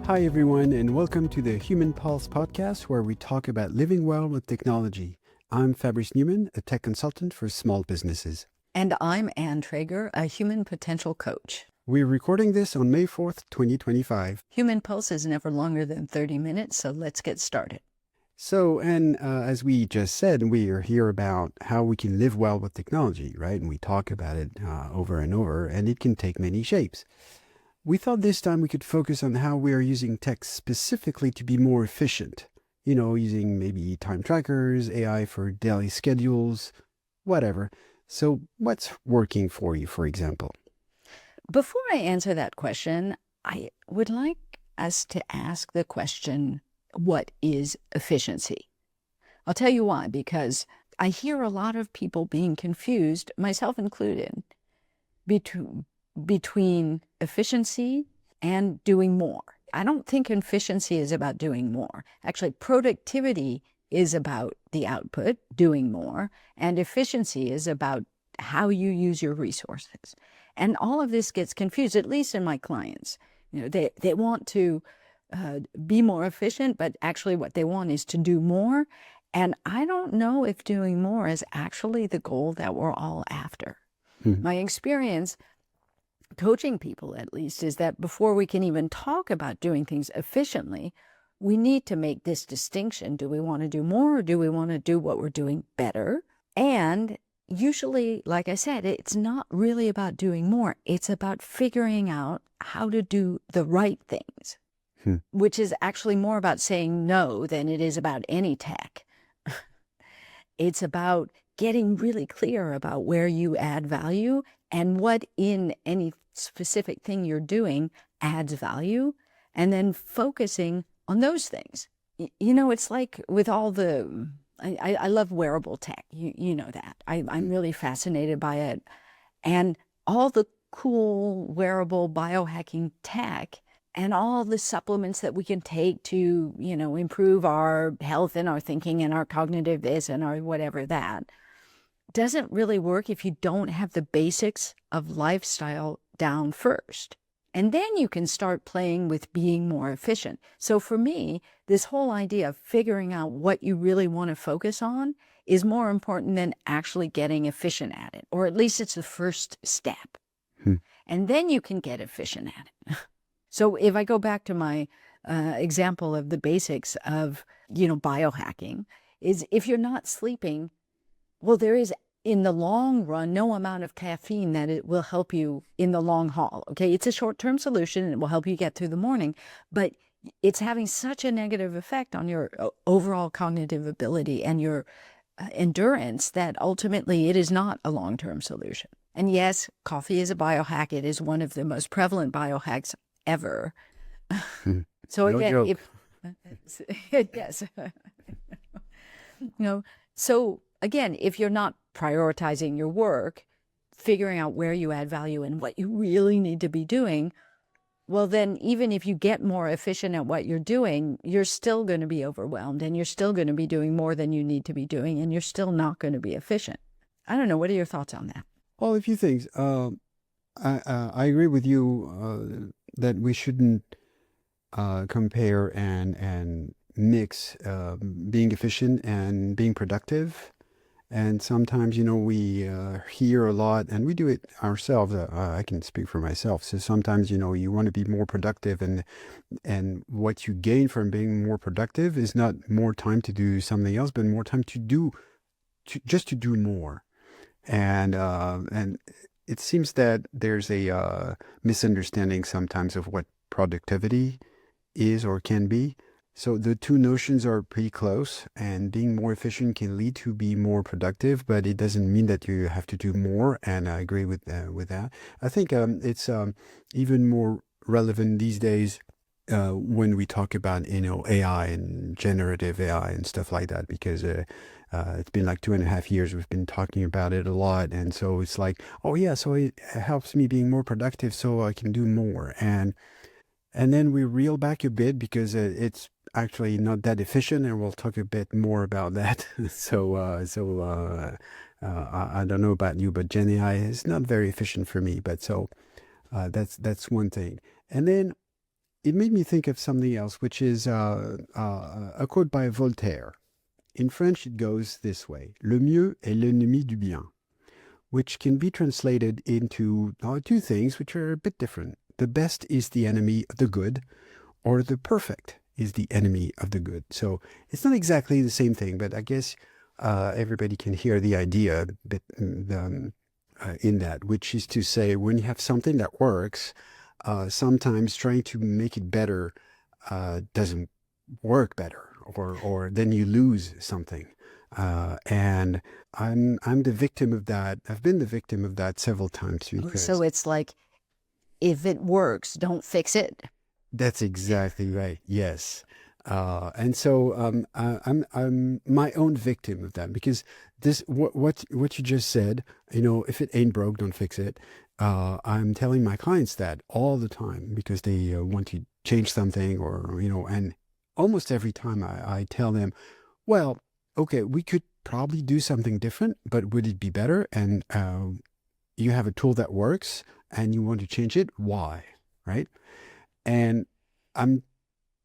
Hi, everyone, and welcome to the Human Pulse podcast, where we talk about living well with technology. I'm Fabrice Neuman, a tech consultant for small businesses. And I'm Anne Trager, a human potential coach. We're recording this on May 4th, 2025. Human Pulse is never longer than 30 minutes, so let's get started. So, and as we just said, we are here about how we can live well with technology, right? And we talk about it over and over, and it can take many shapes. We thought this time we could focus on how we are using tech specifically to be more efficient. You know, using maybe time trackers, AI for daily schedules, whatever. So what's working for you, for example? Before I answer that question, I would like us to ask the question, what is efficiency? I'll tell you why, because I hear a lot of people being confused, myself included, between efficiency and doing more. I don't think efficiency is about doing more. Actually, productivity is about the output, doing more, and efficiency is about how you use your resources. And all of this gets confused, at least in my clients. You know, they want to be more efficient, but actually what they want is to do more. And I don't know if doing more is actually the goal that we're all after. My experience coaching people, at least, is that before we can even talk about doing things efficiently, we need to make this distinction. Do we want to do more, or do we want to do what we're doing better? And usually, like I said, it's not really about doing more. It's about figuring out how to do the right things, which is actually more about saying no than it is about any tech. It's about getting really clear about where you add value and what in any specific thing you're doing adds value, and then focusing on those things. You know, it's like with all the, I love wearable tech. You know that. I'm really fascinated by it. And all the cool wearable biohacking tech and all the supplements that we can take to, you know, improve our health and our thinking and our cognitive this and our whatever that, doesn't really work if you don't have the basics of lifestyle down first. And then you can start playing with being more efficient. So for me, this whole idea of figuring out what you really want to focus on is more important than actually getting efficient at it, or at least it's the first step. And then you can get efficient at it. So if I go back to my example of the basics of, you know, biohacking, is if you're not sleeping, well, there is, in the long run, no amount of caffeine that it will help you in the long haul. Okay, it's a short-term solution and it will help you get through the morning, but it's having such a negative effect on your overall cognitive ability and your endurance that ultimately it is not a long-term solution. And yes, coffee is a biohack. It is one of the most prevalent biohacks ever. So No again, joke. yes, you know, so again, if you're not prioritizing your work, figuring out where you add value and what you really need to be doing, well, then even if you get more efficient at what you're doing, you're still going to be overwhelmed and you're still going to be doing more than you need to be doing, and you're still not going to be efficient. I don't know. What are your thoughts on that? Well, a few things. I agree with you that we shouldn't compare and mix being efficient and being productive. And sometimes, you know, we hear a lot, and we do it ourselves. I can speak for myself. So sometimes, you know, you want to be more productive, and what you gain from being more productive is not more time to do something else, but more time to do, just to do more. And it seems that there's a misunderstanding sometimes of what productivity is or can be. So the two notions are pretty close, and being more efficient can lead to be more productive, but it doesn't mean that you have to do more. And I agree with that. I think it's even more relevant these days when we talk about, you know, AI and generative AI and stuff like that, because it's been like 2.5 years we've been talking about it a lot, and so it's like, oh yeah, so it helps me being more productive, so I can do more, and then we reel back a bit because it's actually not that efficient, and we'll talk a bit more about that. I don't know about you, but GenAI is not very efficient for me. But so that's one thing. And then it made me think of something else, which is a quote by Voltaire. In French, it goes this way: "Le mieux est l'ennemi du bien," which can be translated into two things which are a bit different. The best is the enemy of the good, or the perfect is the enemy of the good. So it's not exactly the same thing, but I guess everybody can hear the idea bit, in that, which is to say, when you have something that works, sometimes trying to make it better doesn't work better, or then you lose something. And I'm the victim of that. I've been the victim of that several times because So it's like, if it works, don't fix it. that's exactly right. Yes. And so I'm my own victim of that, because this what you just said, if it ain't broke, don't fix it. I'm telling my clients that all the time because they want to change something, or and almost every time I tell them, well, okay, we could probably do something different, but would it be better? And you have a tool that works, and you want to change it. Why, right? And I'm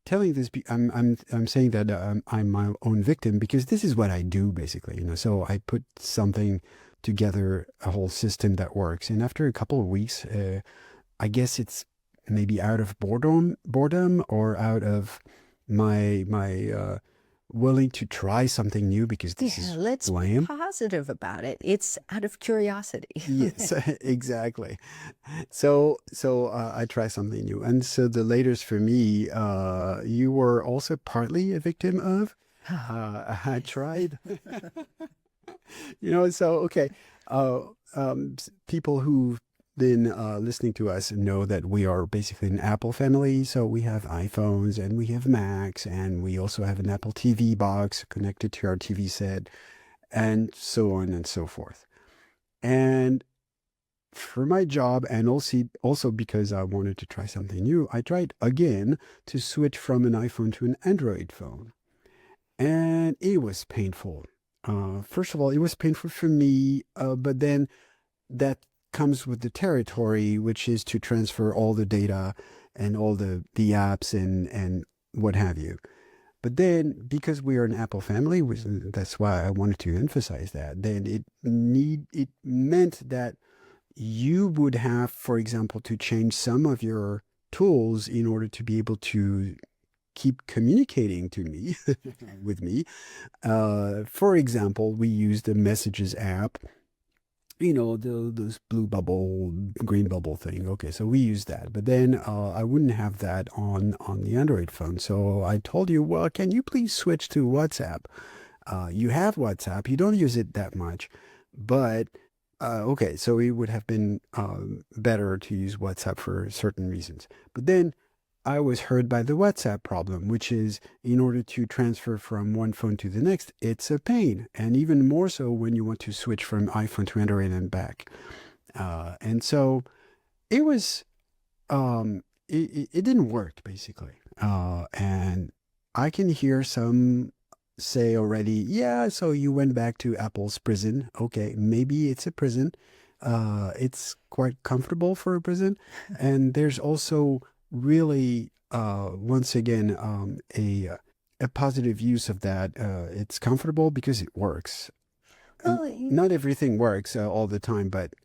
telling this, I'm saying that I'm my own victim because this is what I do basically. So I put something together, a whole system that works, and after a couple of weeks, I guess it's maybe out of boredom, or out of my willing to try something new, because this is Let's who I be am. positive about it. It's out of curiosity. Yes, exactly. So I try something new, and so the latest for me, you were also partly a victim of. I tried, So okay, people who've been listening to us know that we are basically an Apple family. So we have iPhones, and we have Macs, and we also have an Apple TV box connected to our TV set, and so on and so forth. And for my job, and also because I wanted to try something new, I tried again to switch from an iPhone to an Android phone. And it was painful. First of all, it was painful for me, but then that comes with the territory, which is to transfer all the data and all the apps and what have you. But then, because we are an Apple family, that's why I wanted to emphasize that. Then it meant that you would have, for example, to change some of your tools in order to be able to keep communicating to me with me. For example, we use the Messages app, those blue bubble, green bubble thing. Okay, so we use that, but then I wouldn't have that on the Android phone. So I told you, well, can you please switch to WhatsApp? You have WhatsApp, you don't use it that much, but okay, so it would have been better to use WhatsApp for certain reasons. But then I was hurt by the WhatsApp problem, which is, in order to transfer from one phone to the next, it's a pain. And even more so when you want to switch from iPhone to Android and back. And so it was, it didn't work, basically. And I can hear some say already, yeah, so you went back to Apple's prison. Okay, maybe it's a prison. It's quite comfortable for a prison. And there's also really, once again, a positive use of that. It's comfortable because it works. Well, Not everything works all the time, but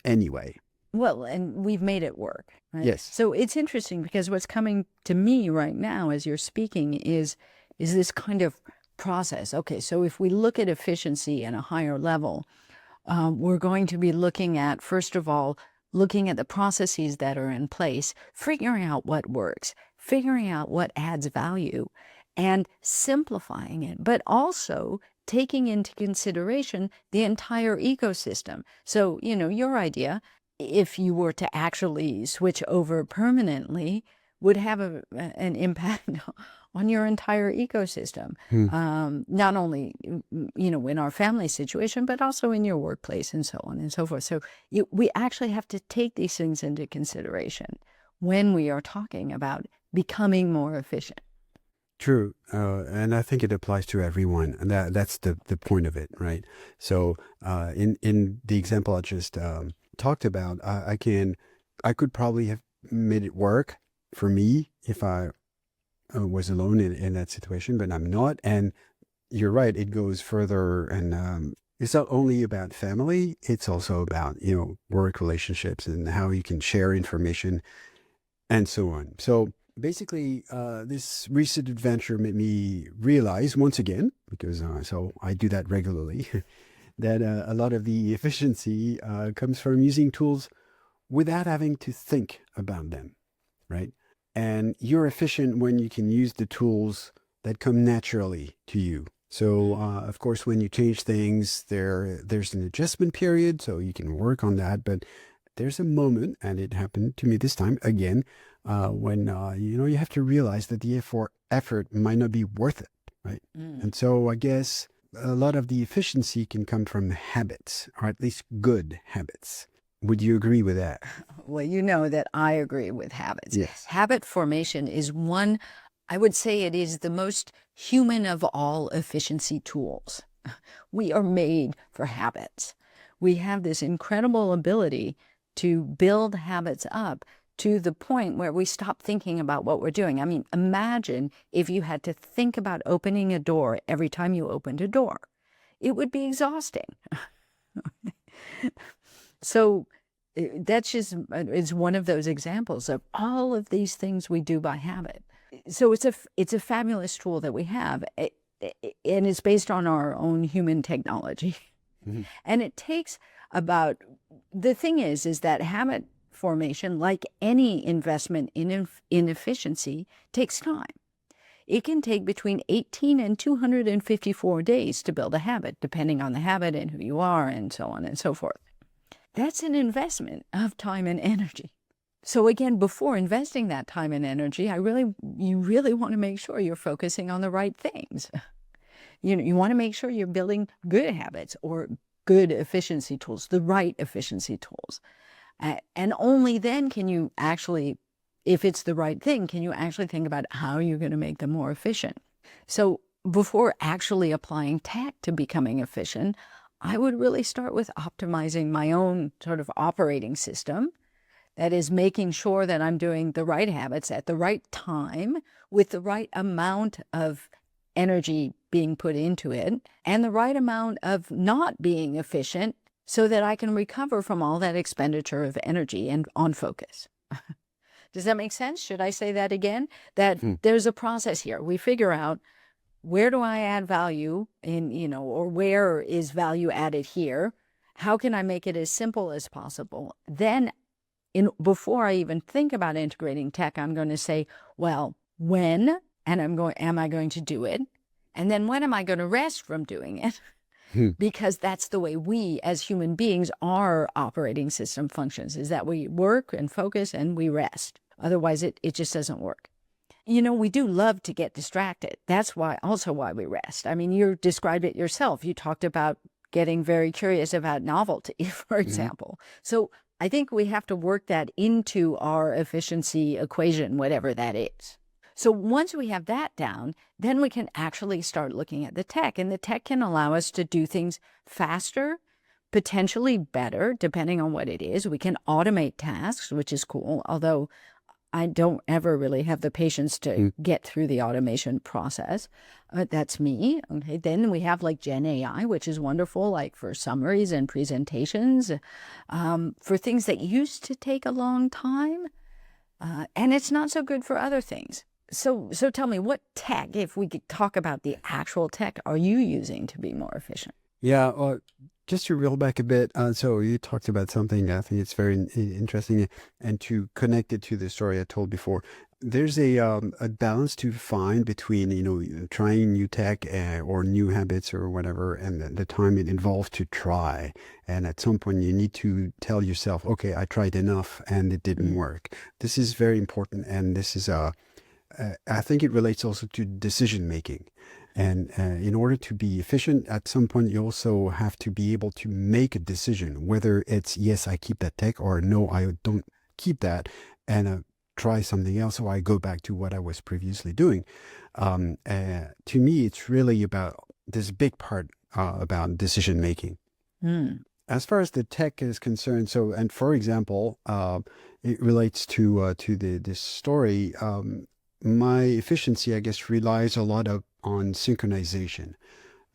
anyway. Well, and we've made it work, right? Yes. So it's interesting because what's coming to me right now as you're speaking is this kind of process. Okay, so if we look at efficiency at a higher level, we're going to be looking at, first of all, looking at the processes that are in place, figuring out what works, figuring out what adds value, and simplifying it, but also taking into consideration the entire ecosystem. So, your idea, if you were to actually switch over permanently, would have an impact on your entire ecosystem. Not only, in our family situation, but also in your workplace and so on and so forth. So we actually have to take these things into consideration when we are talking about becoming more efficient. True, and I think it applies to everyone, and that's the point of it, right? So, in the example I just talked about, I could probably have made it work for me if I was alone in that situation, but I'm not. And you're right, it goes further, and it's not only about family, it's also about, work relationships and how you can share information and so on. So basically, this recent adventure made me realize once again, because so I do that regularly, that a lot of the efficiency comes from using tools without having to think about them, right? And you're efficient when you can use the tools that come naturally to you. So, of course, when you change things, there's an adjustment period, so you can work on that. But there's a moment, and it happened to me this time again, when you have to realize that the effort might not be worth it, right? And so I guess a lot of the efficiency can come from habits, or at least good habits. Would you agree with that? Well, you know that I agree with habits. Yes. Habit formation is one, I would say it is the most human of all efficiency tools. We are made for habits. We have this incredible ability to build habits up to the point where we stop thinking about what we're doing. I mean, imagine if you had to think about opening a door every time you opened a door. It would be exhausting. So that's just is one of those examples of all of these things we do by habit. So it's a fabulous tool that we have, and it's based on our own human technology. Mm-hmm. And it takes about, the thing is that habit formation, like any investment in efficiency, takes time. It can take between 18 and 254 days to build a habit, depending on the habit and who you are and so on and so forth. That's an investment of time and energy. So again, before investing that time and energy, you really want to make sure you're focusing on the right things. You want to make sure you're building good habits or good efficiency tools, the right efficiency tools. And only then can you actually, if it's the right thing, can you actually think about how you're going to make them more efficient. So before actually applying tech to becoming efficient, I would really start with optimizing my own sort of operating system. That is making sure that I'm doing the right habits at the right time with the right amount of energy being put into it and the right amount of not being efficient so that I can recover from all that expenditure of energy and on focus. Does that make sense? Should I say that again? That there's a process here. We figure out, where do I add value in, or where is value added here? How can I make it as simple as possible? Then before I even think about integrating tech, I'm going to say, well, when am I going to do it? And then when am I going to rest from doing it? Because that's the way we as human beings, our operating system functions, is that we work and focus and we rest. Otherwise, it just doesn't work. We do love to get distracted. That's why we rest. I mean, you described it yourself. You talked about getting very curious about novelty, for example. So I think we have to work that into our efficiency equation, whatever that is. So once we have that down, then we can actually start looking at the tech. And the tech can allow us to do things faster, potentially better, depending on what it is. We can automate tasks, which is cool, although I don't ever really have the patience to get through the automation process. That's me. Okay. Then we have like GenAI, which is wonderful, like for summaries and presentations, for things that used to take a long time. And it's not so good for other things. So tell me, what tech, if we could talk about the actual tech, are you using to be more efficient? Yeah, just to reel back a bit, so you talked about something, I think it's very interesting, and to connect it to the story I told before. There's a balance to find between, trying new tech or new habits or whatever, and the time it involves to try. And at some point, you need to tell yourself, okay, I tried enough and it didn't work. This is very important, and this is, I think it relates also to decision making. And in order to be efficient, at some point, you also have to be able to make a decision, whether it's, yes, I keep that tech, or no, I don't keep that, and try something else, or I go back to what I was previously doing. To me, it's really about this big part about decision making. as far as the tech is concerned, so and for example, it relates to the this story. My efficiency, I guess, relies a lot on synchronization,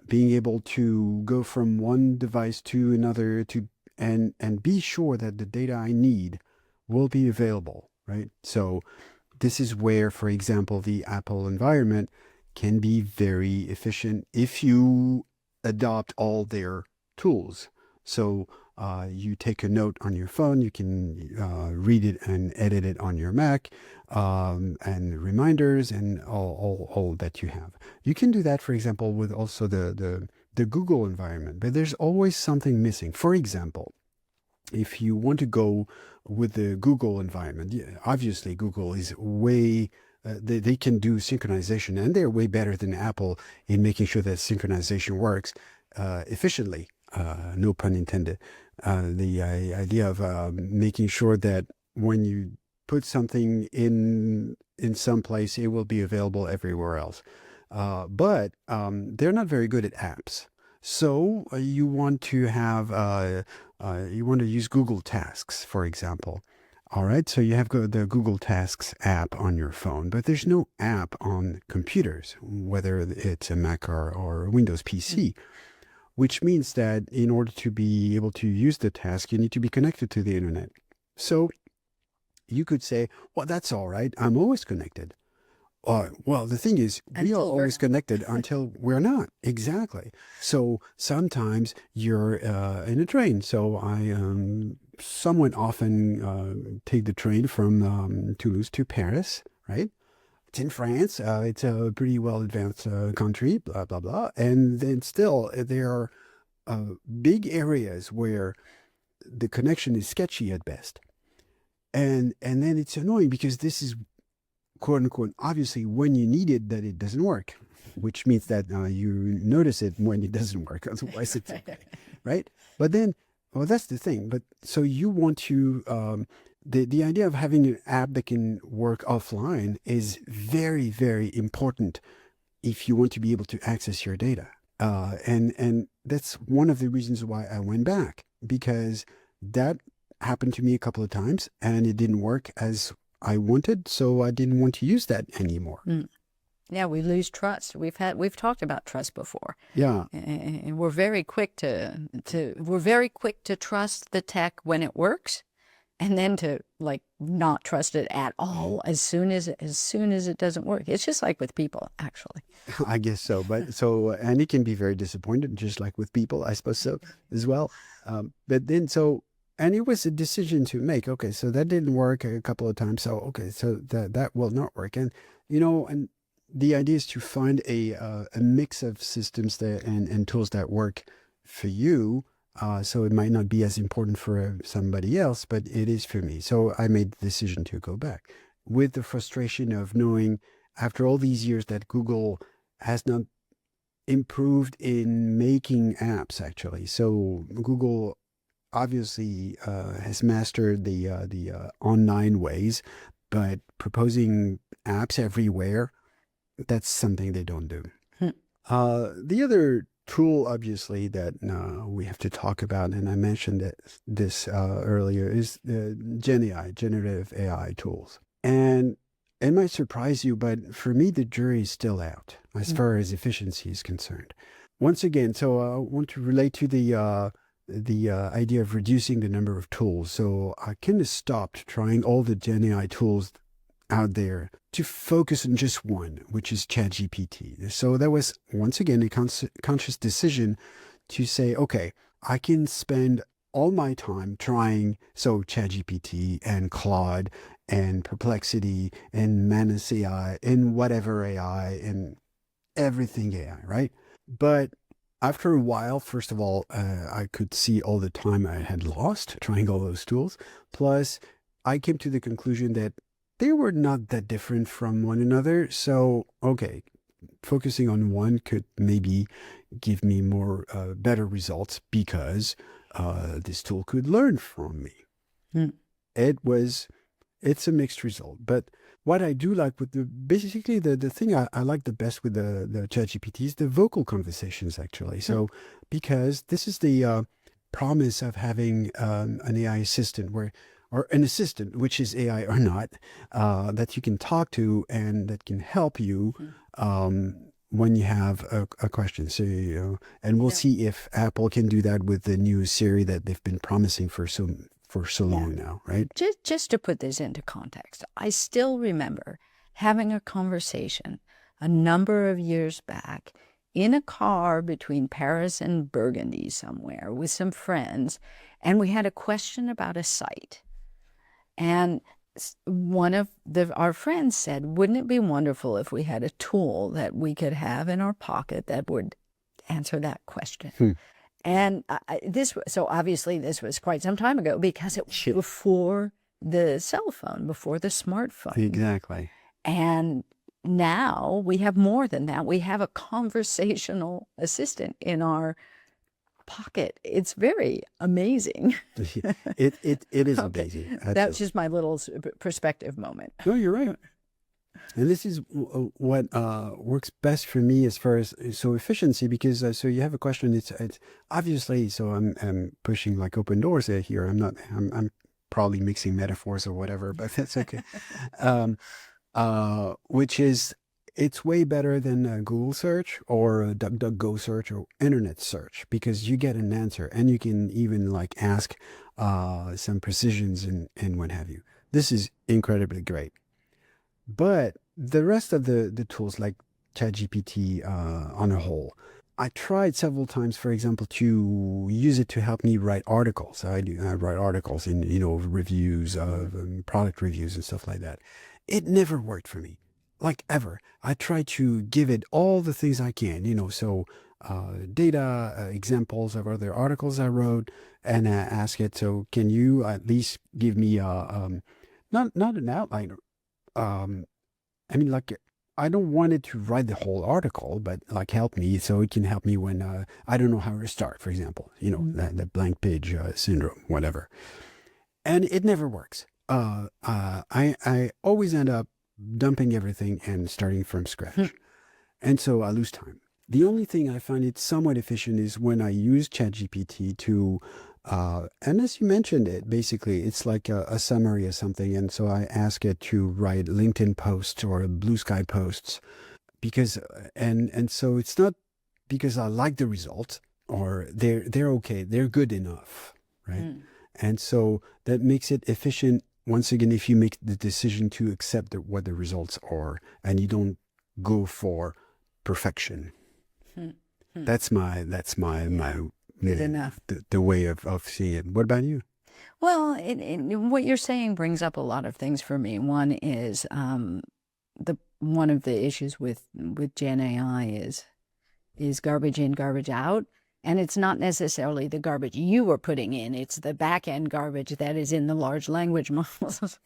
being able to go from one device to another to and be sure that the data I need will be available, right? So this is where, for example, the Apple environment can be very efficient if you adopt all their tools. So you take a note on your phone, you can read it and edit it on your Mac, and reminders and all that you have. You can do that, for example, with also the Google environment, but there's always something missing. For example, if you want to go with the Google environment, obviously Google is way, they can do synchronization and they're way better than Apple in making sure that synchronization works efficiently, no pun intended. The idea of making sure that when you put something in some place, it will be available everywhere else. But they're not very good at apps. So you want to have you want to use Google Tasks, for example. All right, so you have the Google Tasks app on your phone, but there's no app on computers, whether it's a Mac or a Windows PC, which means that in order to be able to use the task, you need to be connected to the internet. So you could say, well, that's all right. I'm always connected. Well, the thing is, we are Until we're always connected until we're not. Exactly. So sometimes you're in a train. So I somewhat often take the train from Toulouse to Paris, right? It's in France. It's a pretty well advanced country, blah, blah, blah. And then still, there are big areas where the connection is sketchy at best. And then it's annoying because this is quote unquote, obviously when you need it, that it doesn't work, which means that you notice it when it doesn't work. Otherwise, it's okay, right? But then, well, that's the thing. But so you want to, the idea of having an app that can work offline is very, very important if you want to be able to access your data. And that's one of the reasons why I went back, because that happened to me a couple of times and it didn't work as I wanted, so I didn't want to use that anymore. Yeah, we lose trust. We've talked about trust before. Yeah, And we're very quick to trust the tech when it works, and then to like not trust it at all as soon as it doesn't work. It's just like with people, actually. I guess so. But so, and it can be very disappointed, just like with people, I suppose so as well. But then and it was a decision to make. Okay, so that didn't work a couple of times. So okay, so that will not work. And and the idea is to find a mix of systems that and tools that work for you. So it might not be as important for somebody else, but it is for me. So I made the decision to go back with the frustration of knowing after all these years that Google has not improved in making apps actually. So Google obviously has mastered the online ways, but proposing apps everywhere, that's something they don't do. The other tool, obviously, that we have to talk about, and I mentioned this earlier, is the GenAI, generative AI tools. And it might surprise you, but for me, the jury is still out as far as efficiency is concerned. Once again, so I want to relate to the idea of reducing the number of tools. So I kind of stopped trying all the GenAI tools out there to focus on just one, which is ChatGPT. So that was, once again, a conscious decision to say, okay, I can spend all my time trying ChatGPT and Claude and Perplexity and Manus AI and whatever AI and everything AI, right? But after a while, first of all, I could see all the time I had lost trying all those tools. Plus, I came to the conclusion that they were not that different from one another. So, okay, focusing on one could maybe give me more better results because this tool could learn from me. It's a mixed result. But what I do like with basically the thing I like the best with the ChatGPT is the vocal conversations actually. So because this is promise of having an AI assistant or an assistant, which is AI or not, that you can talk to and that can help you when you have a question. So, and we'll see if Apple can do that with the new Siri that they've been promising for so long now, right? Just to put this into context, I still remember having a conversation a number of years back in a car between Paris and Burgundy somewhere with some friends, and we had a question about a site. And one of our friends said, wouldn't it be wonderful if we had a tool that we could have in our pocket that would answer that question? And so obviously this was quite some time ago because it was before the cell phone, before the smartphone. Exactly. And now we have more than that. We have a conversational assistant in our pocket. It's very amazing. It is amazing. That's just my little perspective moment. No, you're right. And this is what works best for me as far as efficiency, because so you have a question. It's obviously, so I'm pushing like open doors here. I'm probably mixing metaphors or whatever, but that's okay. Which is, it's way better than a Google search or a DuckDuckGo search or internet search, because you get an answer and you can even like ask some precisions and what have you. This is incredibly great. But the rest of the tools like ChatGPT on a whole, I tried several times, for example, to use it to help me write articles. I write articles in, reviews of product reviews and stuff like that. It never worked for me, like ever. I try to give it all the things I can, so data, examples of other articles I wrote, and ask it, so can you at least give me not an outline. I mean, like, I don't want it to write the whole article, but like help me, so it can help me when I don't know how to start, for example, that blank page syndrome, whatever. And it never works. I always end up dumping everything and starting from scratch. And so I lose time. The only thing I find it somewhat efficient is when I use ChatGPT to, and as you mentioned it, basically it's like a summary of something. And so I ask it to write LinkedIn posts or Blue Sky posts, because, and so it's not because I like the results or they're okay, they're good enough, right? And so that makes it efficient. Once again, if you make the decision to accept what the results are and you don't go for perfection. That's my good enough. The way of seeing it. What about you? Well, what you're saying brings up a lot of things for me. One is one of the issues with GenAI is garbage in, garbage out. And it's not necessarily the garbage you are putting in. It's the back-end garbage that is in the large language models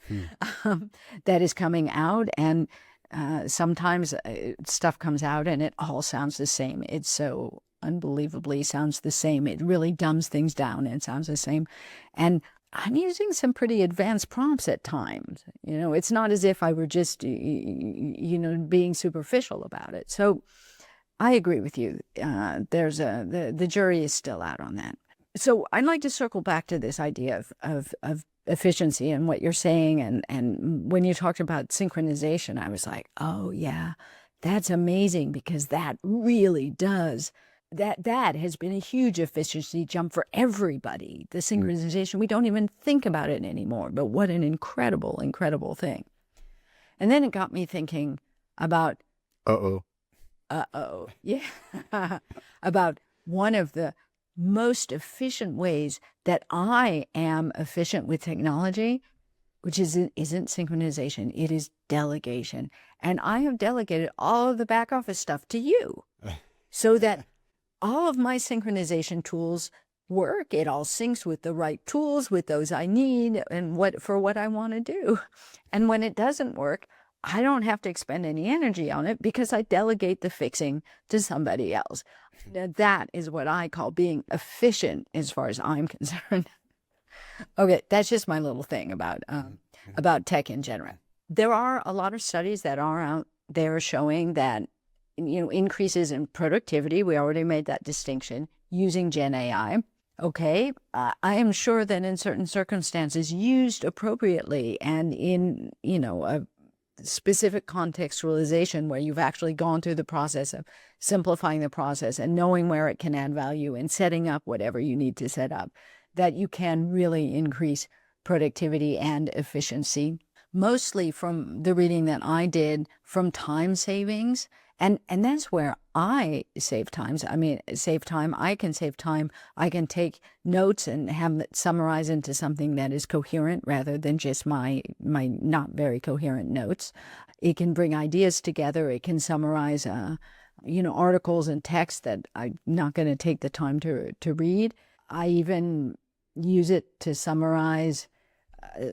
that is coming out. And sometimes stuff comes out and it all sounds the same. It so unbelievably sounds the same. It really dumbs things down and sounds the same. And I'm using some pretty advanced prompts at times. It's not as if I were just, being superficial about it. So I agree with you. The jury is still out on that. So I'd like to circle back to this idea of efficiency and what you're saying. And when you talked about synchronization, I was like, oh yeah, that's amazing, because that really does. That has been a huge efficiency jump for everybody. The synchronization, we don't even think about it anymore, but what an incredible, incredible thing. And then it got me thinking about yeah, about one of the most efficient ways that I am efficient with technology, which isn't synchronization, it is delegation. And I have delegated all of the back office stuff to you so that all of my synchronization tools work. It all syncs with the right tools, with those I need and what I want to do. And when it doesn't work, I don't have to expend any energy on it because I delegate the fixing to somebody else. Now, that is what I call being efficient as far as I'm concerned. Okay, that's just my little thing about tech in general. There are a lot of studies that are out there showing that, increases in productivity, we already made that distinction, using GenAI. Okay, I am sure that in certain circumstances, used appropriately and in, a specific contextualization where you've actually gone through the process of simplifying the process and knowing where it can add value and setting up whatever you need to set up, that you can really increase productivity and efficiency. Mostly from the reading that I did from time savings. And that's where I save times. I mean, save time. I can save time. I can take notes and have it summarize into something that is coherent rather than just my not very coherent notes. It can bring ideas together. It can summarize, articles and text that I'm not going to take the time to read. I even use it to summarize.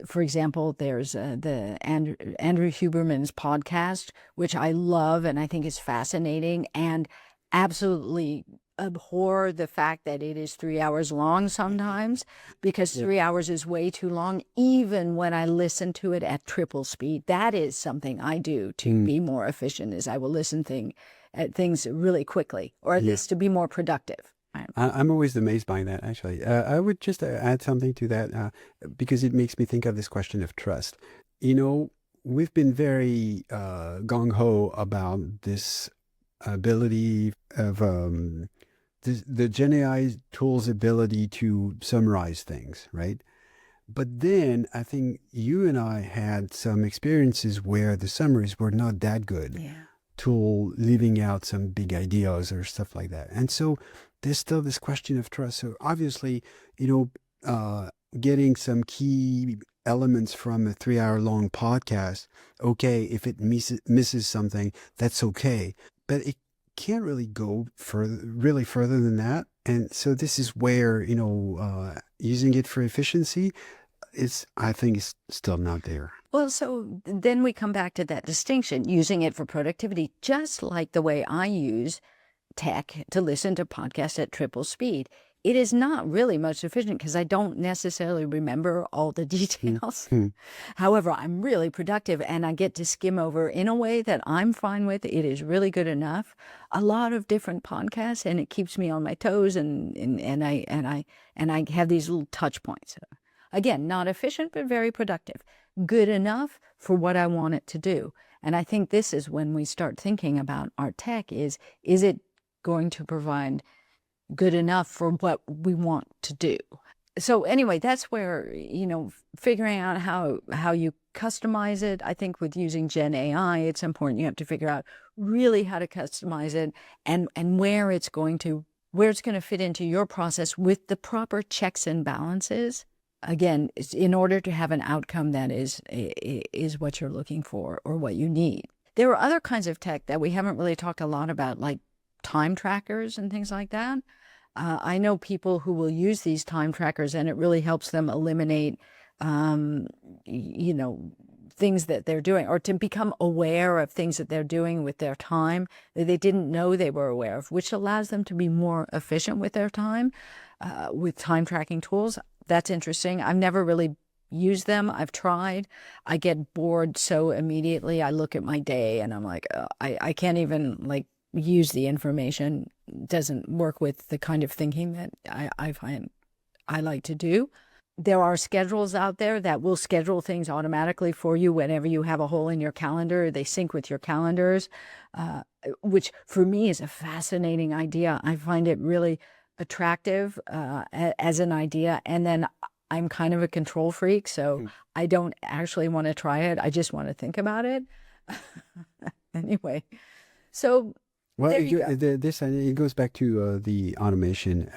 For example, there's the Andrew Huberman's podcast, which I love and I think is fascinating, and absolutely abhor the fact that it is 3 hours long sometimes, because 3 hours is way too long, even when I listen to it at triple speed. That is something I do to be more efficient, is I will listen at things really quickly, or at least to be more productive. I'm always amazed by that, actually. I would just add something to that because it makes me think of this question of trust. We've been very gung-ho about this ability of the GenAI tool's ability to summarize things, right? But then I think you and I had some experiences where the summaries were not that good. Yeah. Tool leaving out some big ideas or stuff like that. And so there's still this question of trust. So obviously, getting some key elements from a 3 hour long podcast, okay, if it misses something, that's okay. But it can't really go further than that. And so this is where, using it for efficiency I think is still not there. Well, so then we come back to that distinction, using it for productivity, just like the way I use tech to listen to podcasts at triple speed. It is not really much efficient because I don't necessarily remember all the details. However, I'm really productive and I get to skim over in a way that I'm fine with. It is really good enough. A lot of different podcasts, and it keeps me on my toes, and I have these little touch points. Again, not efficient, but very productive. Good enough for what I want it to do. And I think this is when we start thinking about our tech is it going to provide good enough for what we want to do? So anyway, that's where, figuring out how you customize it. I think with using GenAI, it's important. You have to figure out really how to customize it and where it's going to fit into your process with the proper checks and balances. Again, in order to have an outcome that is what you're looking for or what you need. There are other kinds of tech that we haven't really talked a lot about, like time trackers and things like that. I know people who will use these time trackers, and it really helps them eliminate, things that they're doing, or to become aware of things that they're doing with their time that they didn't know they were aware of, which allows them to be more efficient with their time, with time tracking tools. That's interesting. I've never really used them. I've tried. I get bored so immediately. I look at my day and I'm like, I can't even use the information. It doesn't work with the kind of thinking that I find I like to do. There are schedules out there that will schedule things automatically for you whenever you have a hole in your calendar. They sync with your calendars, which for me is a fascinating idea. I find it really attractive as an idea. And then I'm kind of a control freak, so I don't actually want to try it. I just want to think about it. Anyway, so well, it goes back to the automation.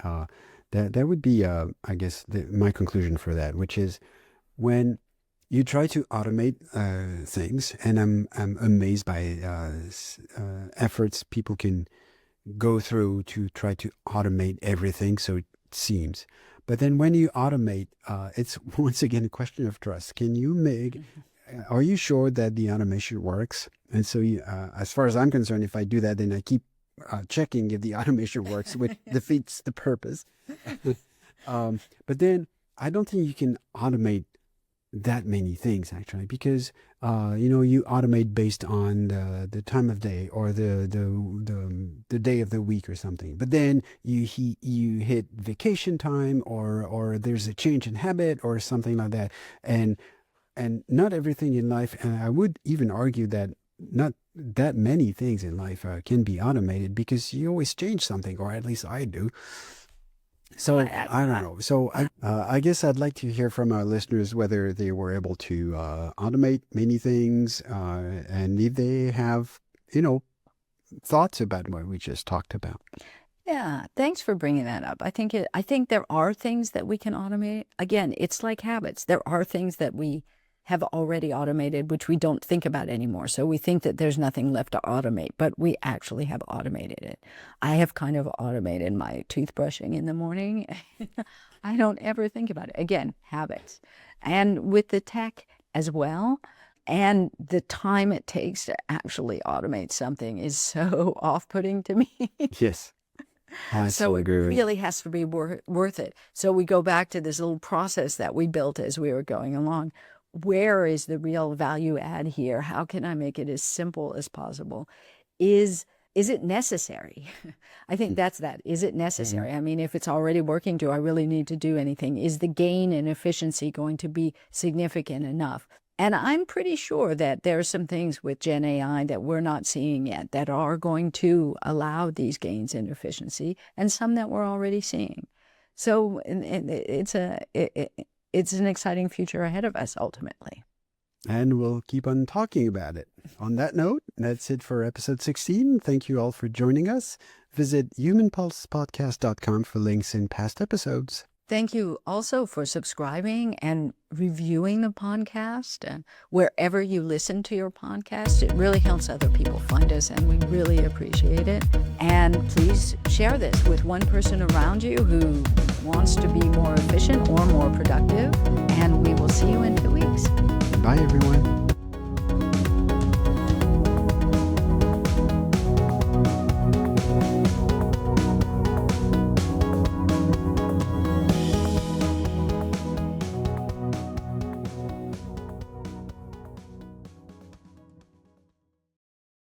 That would be, I guess, my conclusion for that, which is when you try to automate things, and I'm amazed by efforts people can go through to try to automate everything, so it seems. But then when you automate, it's once again a question of trust. Are you sure that the automation works? And so as far as I'm concerned, if I do that, then I keep checking if the automation works, which defeats the purpose. But then I don't think you can automate that many things actually, because you automate based on the time of day or the day of the week or something. But then you hit vacation time, or there's a change in habit or something like that, and not everything in life, and I would even argue that not that many things in life can be automated, because you always change something, or at least I do. So I don't know. So I guess I'd like to hear from our listeners whether they were able to automate many things, and if they have, thoughts about what we just talked about. Yeah, thanks for bringing that up. I think there are things that we can automate. Again, it's like habits. There are things that we have already automated, which we don't think about anymore. So we think that there's nothing left to automate, but we actually have automated it. I have kind of automated my toothbrushing in the morning. I don't ever think about it. Again, habits. And with the tech as well, and the time it takes to actually automate something is so off-putting to me. Yes. I So so it agree with you. really has to be worth it. So we go back to this little process that we built as we were going along. Where is the real value add here? How can I make it as simple as possible? Is it necessary? I think that's that. Is it necessary? I mean, if it's already working, do I really need to do anything? Is the gain in efficiency going to be significant enough? And I'm pretty sure that there are some things with GenAI that we're not seeing yet that are going to allow these gains in efficiency, and some that we're already seeing. So it's an exciting future ahead of us, ultimately. And we'll keep on talking about it. On that note, that's it for episode 16. Thank you all for joining us. Visit humanpulsepodcast.com for links in past episodes. Thank you also for subscribing and reviewing the podcast, and wherever you listen to your podcast. It really helps other people find us, and we really appreciate it. And please share this with one person around you who wants to be more efficient or more productive. And we will see you in 2 weeks. Bye, everyone.